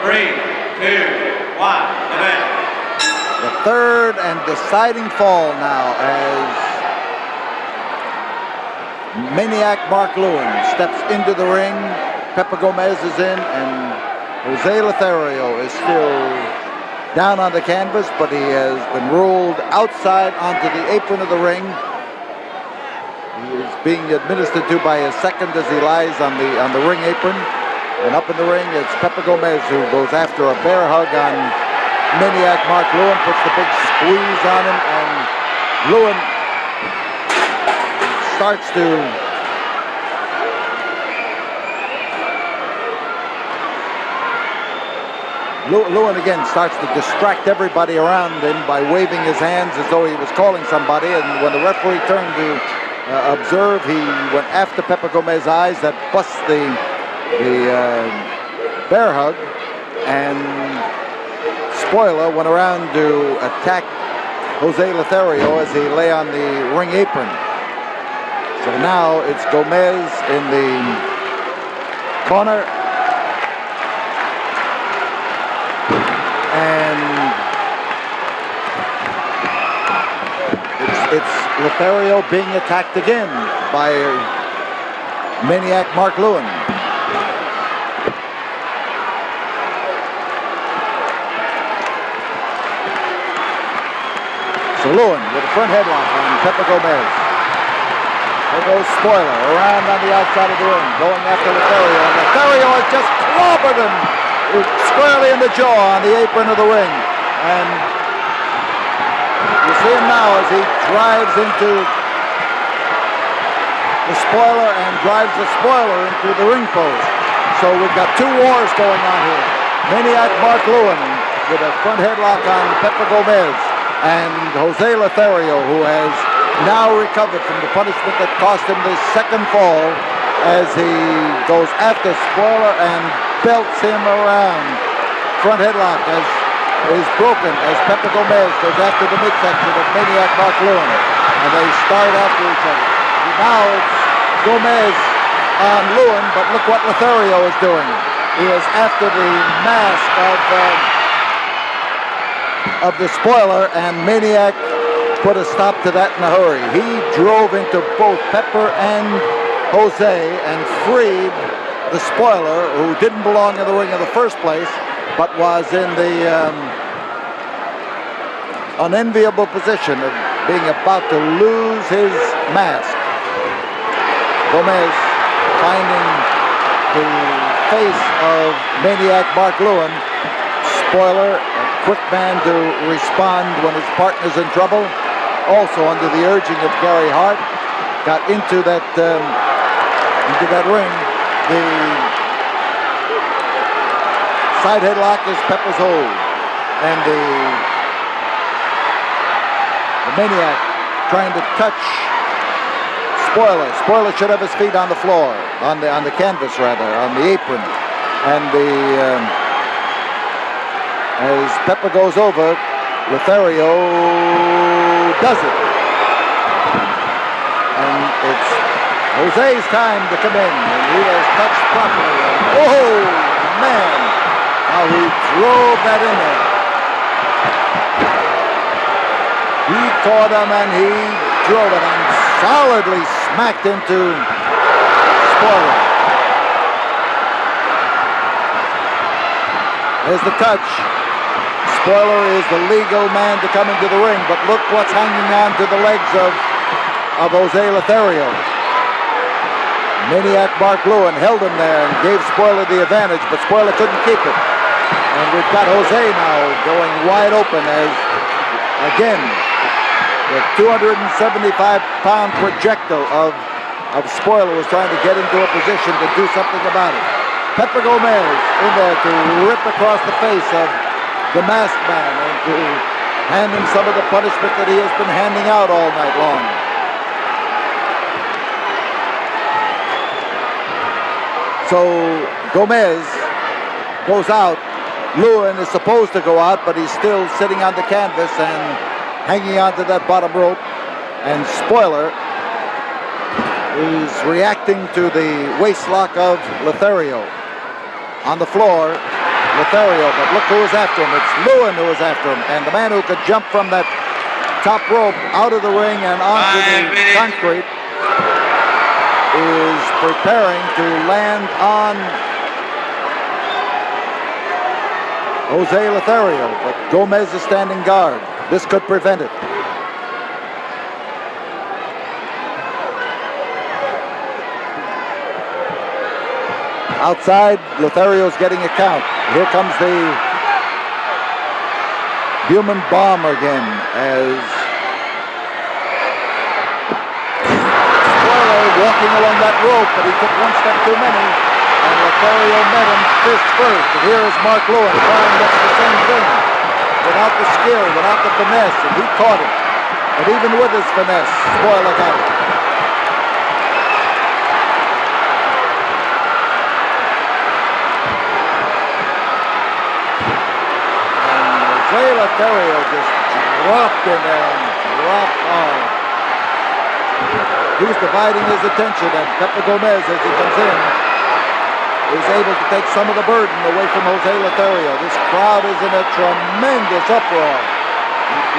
3, 2, 1, event. The third and deciding fall now as Maniac Mark Lewin steps into the ring. Pepe Gomez is in, and Jose Lothario is still down on the canvas, but he has been ruled outside onto the apron of the ring. He is being administered to by his second as he lies on the ring apron. And up in the ring, it's Pepe Gomez who goes after a bear hug on Maniac Mark Lewin, puts the big squeeze on him, and Lewin starts to Lewin again starts to distract everybody around him by waving his hands as though he was calling somebody, and when the referee turned to observe, he went after Pepe Gomez's eyes. That busts the bear hug, and Spoiler went around to attack Jose Lothario as he lay on the ring apron. So now it's Gomez in the corner, and it's Lothario being attacked again by Maniac Mark Lewin. So Lewin with a front headlock on Pepe Gomez. There goes Spoiler around on the outside of the ring, going after Lothario. And Lothario has just clobbered him squarely in the jaw on the apron of the ring. And you see him now as he drives into the Spoiler and drives the Spoiler into the ring post. So we've got two wars going on here. Maniac Mark Lewin with a front headlock on Pepe Gomez, and Jose Lothario, who has now recovered from the punishment that cost him the second fall, as he goes after Spoiler and belts him around. Front headlock is broken as Pepe Gomez goes after the midsection of Maniac Mark Lewin, and they start after each other. Now it's Gomez on Lewin, but look what Lothario is doing. He is after the mask of the Spoiler, and Maniac put a stop to that in a hurry. He drove into both Pepper and Jose and freed the Spoiler, who didn't belong in the ring in the first place, but was in the unenviable position of being about to lose his mask. Gomez finding the face of Maniac Mark Lewin. Spoiler, a quick man to respond when his partner's in trouble. Also under the urging of Gary Hart, got into that ring. The side headlock is Pepper's hold, and the Maniac trying to touch Spoiler. Spoiler should have his feet on the floor, on the canvas rather, on the apron, and as Pepper goes over, Lothario does it. And it's Jose's time to come in, and he has touched properly. Oh, man, how he drove that in there. He caught him and he drove it and solidly smacked into Spoiler. There's the touch. Spoiler is the legal man to come into the ring, but look what's hanging on to the legs of Jose Lothario. Maniac Mark Lewin held him there and gave Spoiler the advantage, but Spoiler couldn't keep it. And we've got Jose now going wide open as, again, the 275-pound projectile of Spoiler was trying to get into a position to do something about it. Pepe Gomez in there to rip across the face of the masked man and to hand him some of the punishment that he has been handing out all night long. So Gomez goes out. Lewin is supposed to go out, but he's still sitting on the canvas and hanging onto that bottom rope. And Spoiler is reacting to the waist lock of Lothario. On the floor, Lothario, but look who is after him. It's Lewin who is after him. And the man who could jump from that top rope out of the ring and onto the concrete is preparing to land on Jose Lothario, but Gomez is standing guard. This could prevent it. Outside, Lothario's getting a count. Here comes the human bomb again as Spoiler walking along that rope, but he took one step too many, and Lothario met him fist first. And here is Mark Lewin trying much the same thing, without the skill, without the finesse, and he caught it. But even with his finesse, Spoiler got it. Lothario just dropped in there and dropped hard. He's dividing his attention, and Pepe Gomez, as he comes in, is able to take some of the burden away from Jose Lothario. This crowd is in a tremendous uproar.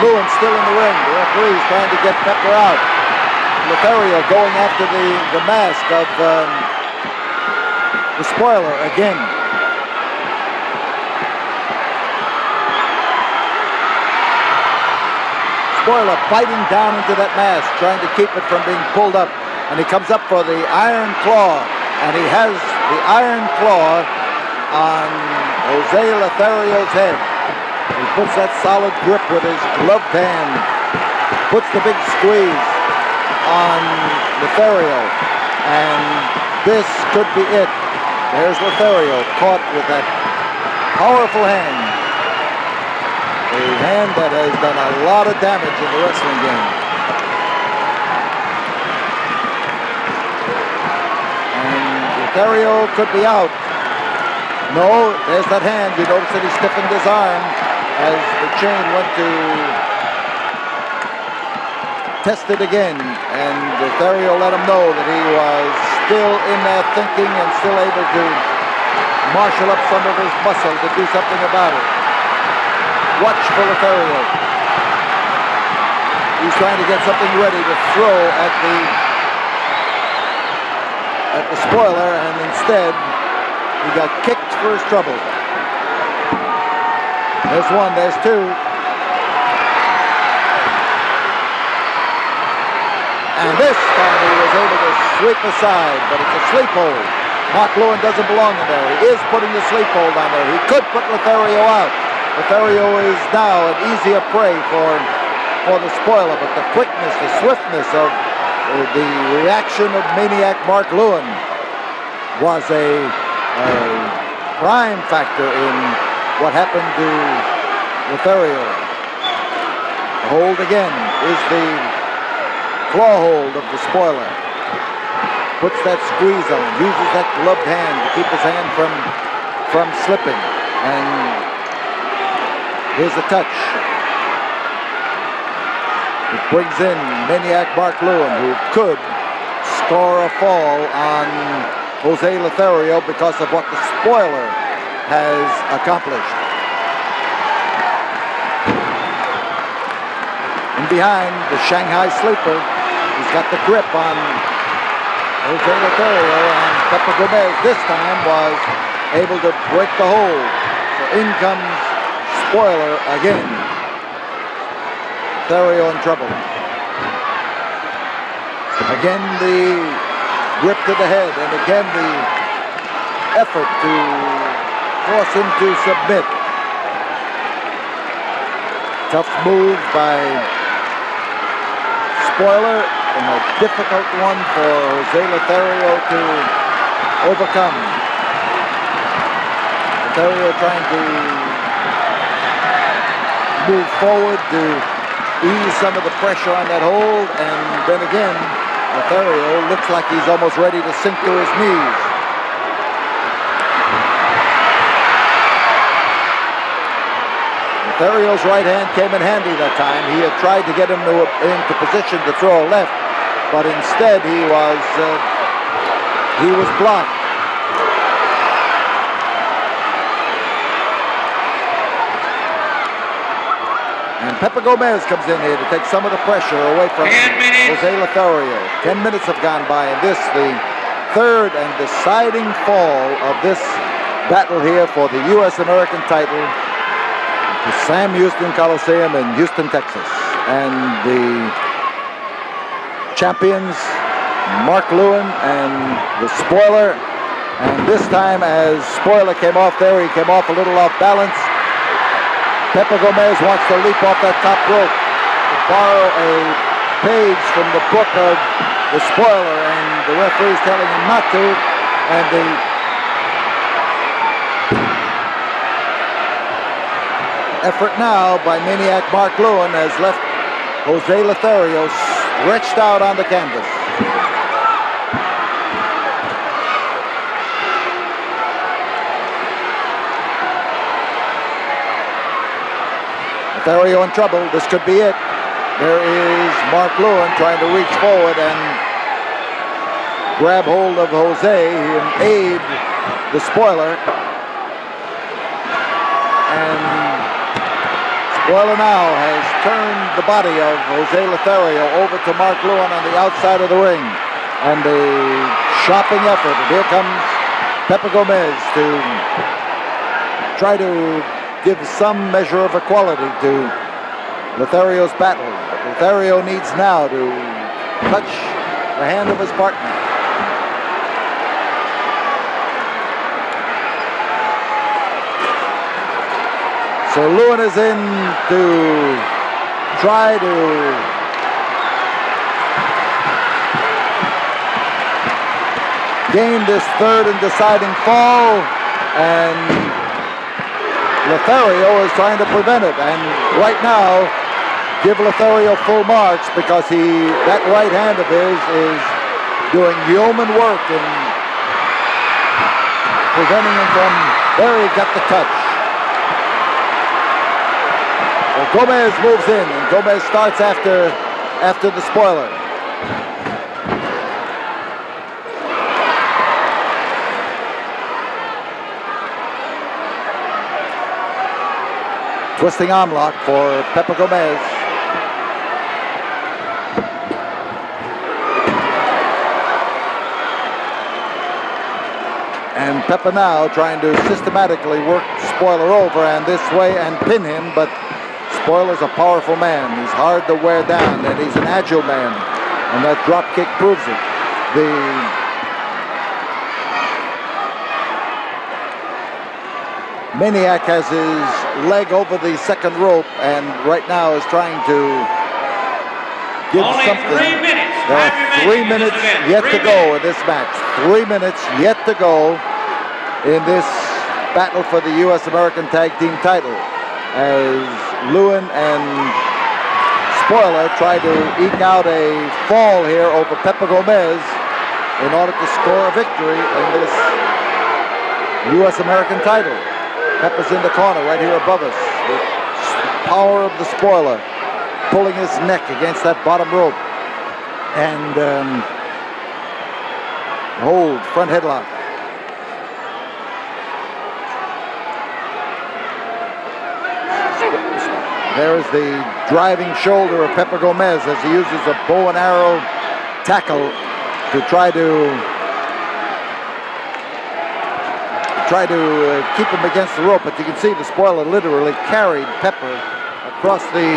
Lewin still in the ring. The referee is trying to get Pepper out. Lothario going after the mask of the Spoiler again. Spoiler biting down into that mask, trying to keep it from being pulled up. And he comes up for the iron claw. And he has the iron claw on Jose Lothario's head. He puts that solid grip with his gloved hand. Puts the big squeeze on Lothario. And this could be it. There's Lothario caught with that powerful hand. A hand that has done a lot of damage in the wrestling game. And Lothario could be out. No, there's that hand. You notice that he stiffened his arm as the chain went to test it again. And Lothario let him know that he was still in there thinking and still able to marshal up some of his muscle to do something about it. Watch for Lothario. He's trying to get something ready to throw at the Spoiler, and instead he got kicked for his trouble. There's one, there's two. And this time he was able to sweep aside, but it's a sleep hold. Mark Lewin doesn't belong in there. He is putting the sleep hold on there. He could put Lothario out. Lothario is now an easier prey for the Spoiler, but the quickness, the swiftness of the reaction of Maniac Mark Lewin was a prime factor in what happened to Lothario. The hold again is the claw hold of the Spoiler. Puts that squeeze on, uses that gloved hand to keep his hand from slipping, and here's the touch. It brings in Maniac Mark Lewin, who could score a fall on Jose Lothario because of what the Spoiler has accomplished. And behind, the Shanghai Sleeper, he's got the grip on Jose Lothario, and Pepe Gomez this time was able to break the hold. So in comes Spoiler again. Lothario in trouble. Again the grip to the head, and again the effort to force him to submit. Tough move by Spoiler, and a difficult one for Jose Lothario to overcome. Lothario trying to move forward to ease some of the pressure on that hold, and then again, Lothario looks like he's almost ready to sink to his knees. Lothario's right hand came in handy that time. He had tried to get him into position to throw a left, but instead he was blocked. Pepe Gomez comes in here to take some of the pressure away from 10 minutes. Jose Lothario. 10 minutes have gone by, and this, the third and deciding fall of this battle here for the U.S. American title, the Sam Houston Coliseum in Houston, Texas. And the champions, Mark Lewin and the spoiler. And this time, as spoiler came off there, he came off a little off balance. Pepe Gomez wants to leap off that top rope to borrow a page from the book of the spoiler, and the referee's telling him not to. And the effort now by maniac Mark Lewin has left Jose Lothario stretched out on the canvas. Lothario in trouble. This could be it. There is Mark Lewin trying to reach forward and grab hold of Jose and aid the spoiler. And spoiler now has turned the body of Jose Lothario over to Mark Lewin on the outside of the ring. And the shopping effort. And here comes Pepe Gomez to try to give some measure of equality to Lothario's battle. Lothario needs now to touch the hand of his partner. So Lewin is in to try to gain this third and deciding fall, and Lothario is trying to prevent it, and right now, give Lothario full marks because that right hand of his is doing yeoman work in preventing him from, there he got the touch. Well, Gomez moves in, and Gomez starts after the spoiler. Twisting arm lock for Pepe Gomez. And Pepe now trying to systematically work Spoiler over and this way and pin him, but Spoiler's a powerful man. He's hard to wear down, and he's an agile man. And that drop kick proves it. The Maniac has his leg over the second rope and right now is trying to give Only something. 3 minutes. There are 3 minutes yet to go in this match. 3 minutes yet to go in this battle for the U.S. American Tag Team title as Lewin and Spoiler try to eke out a fall here over Pepe Gomez in order to score a victory in this U.S. American title. Pepe's in the corner right here above us. The power of the spoiler pulling his neck against that bottom rope. And hold, front headlock. There's the driving shoulder of Pepe Gomez as he uses a bow and arrow tackle to try to keep him against the rope, but you can see the spoiler literally carried Pepe across the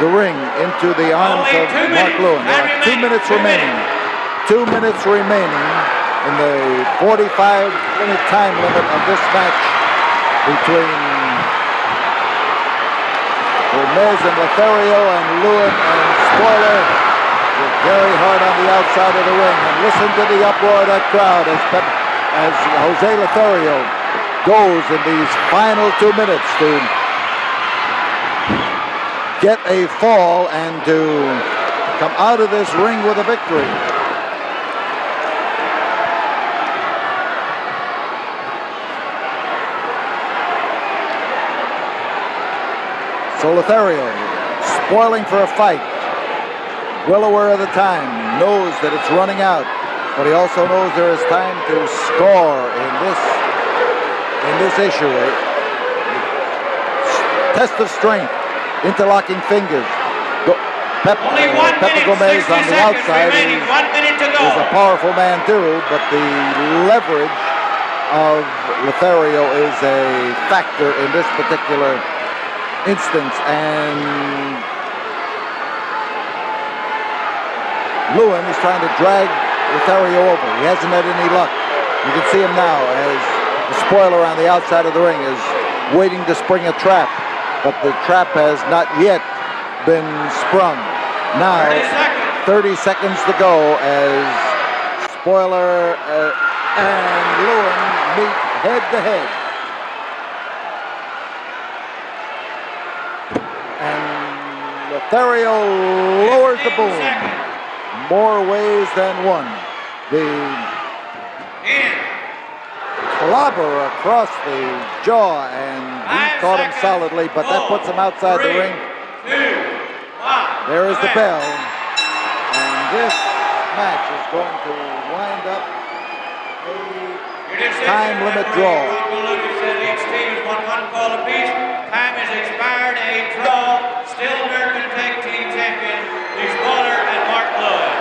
ring into the arms of Mark Lewin. There are 2 minutes remaining. 2 minutes remaining in the 45-minute time limit of this match between Gomez and Lothario, and Lewin and Spoiler were very hard on the outside of the ring. And listen to the uproar of that crowd as Jose Lothario goes in these final 2 minutes to get a fall and to come out of this ring with a victory. So Lothario, spoiling for a fight, well aware of the time, knows that it's running out. But he also knows there is time to score in this issue. A test of strength. interlocking fingers. Only 1 Pepe minute, Gomez 60 on the seconds outside remaining. 1 minute to go. is a powerful man too, but the leverage of Lothario is a factor in this particular instance, and Lewin is trying to drag Lothario over. He hasn't had any luck. You can see him now as the spoiler on the outside of the ring is waiting to spring a trap, but the trap has not yet been sprung. Now, 30 seconds to go as Spoiler and Lewin meet head to head. And Lothario lowers the boom. More ways than one. The clobber across the jaw, and he caught him solidly, but that puts him outside the ring. There is the bell, and this match is going to wind up a time limit draw. Each team is 1 call apiece. Time has expired. A draw. Still American Tag Team Champion, the Spoiler and Mark Lewin.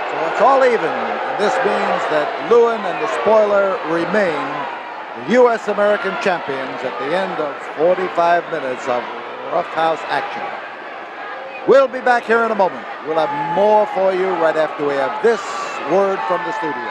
So it's all even, and this means that Lewin and the Spoiler remain the U.S. American champions at the end of 45 minutes of roughhouse action. We'll be back here in a moment. We'll have more for you right after we have this word from the studio.